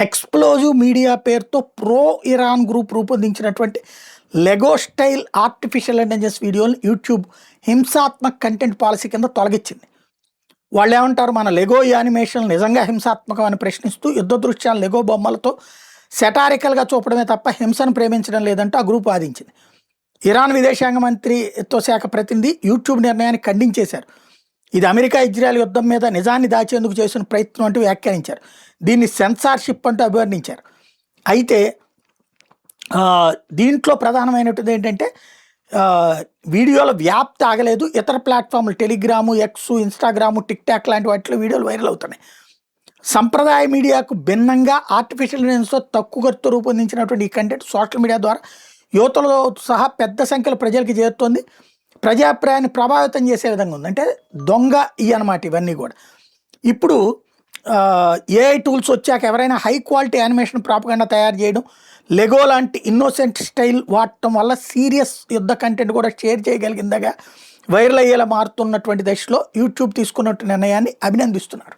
Explosive media పేరుతో pro Iran group రూపొందించినటువంటి Lego style artificial intelligence వీడియోలను యూట్యూబ్ హింసాత్మక కంటెంట్ పాలసీ కింద తొలగించింది. వాళ్ళేమంటారు, మన లెగో యానిమేషన్ నిజంగా హింసాత్మకం అని ప్రశ్నిస్తూ యుద్ధ దృశ్యాలను లెగో బొమ్మలతో సెటారికల్‌గా చూపడమే తప్ప హింసను ప్రేమించడం లేదంటూ ఆ గ్రూప్ వాదించింది. ఇరాన్ విదేశాంగ మంత్రిత్వ శాఖ ప్రతినిధి యూట్యూబ్ నిర్ణయాన్ని ఖండించేశారు. ఇది అమెరికా ఇజ్రాయెల్ యుద్ధం మీద నిజాన్ని దాచేందుకు చేసిన ప్రయత్నం అంటూ వ్యాఖ్యానించారు. దీన్ని సెన్సార్షిప్ అంటూ అభివర్ణించారు. అయితే దీంట్లో ప్రధానమైనటువంటిది ఏంటంటే వీడియోల వ్యాప్తి ఆగలేదు. ఇతర ప్లాట్ఫామ్లు టెలిగ్రాము, ఎక్స్, ఇన్స్టాగ్రాము, టిక్టాక్ లాంటి వాటిలో వీడియోలు వైరల్ అవుతున్నాయి. సంప్రదాయ మీడియాకు భిన్నంగా ఆర్టిఫిషియల్ ఇంటెలిజెన్స్తో తక్కువ ఖర్చుతో రూపొందించినటువంటి ఈ కంటెంట్ సోషల్ మీడియా ద్వారా యువతలో సహా పెద్ద సంఖ్యలో ప్రజలకి చేరుతోంది. ప్రజాభిప్రాయాన్ని ప్రభావితం చేసే విధంగా ఉంది. అంటే దొంగ అన్నమాట ఇవన్నీ కూడా. ఇప్పుడు ఏఐ టూల్స్ వచ్చాక ఎవరైనా హై క్వాలిటీ యానిమేషన్ ప్రాపగండా తయారు చేయడం, లెగో లాంటి ఇన్నోసెంట్ స్టైల్ వాడటం వల్ల సీరియస్ యుద్ధ కంటెంట్ కూడా షేర్ చేయగలిగిందగా వైరల్ అయ్యేలా మారుతున్నటువంటి దశలో యూట్యూబ్ తీసుకున్నట్టు నిర్ణయాన్ని అభినందిస్తున్నారు.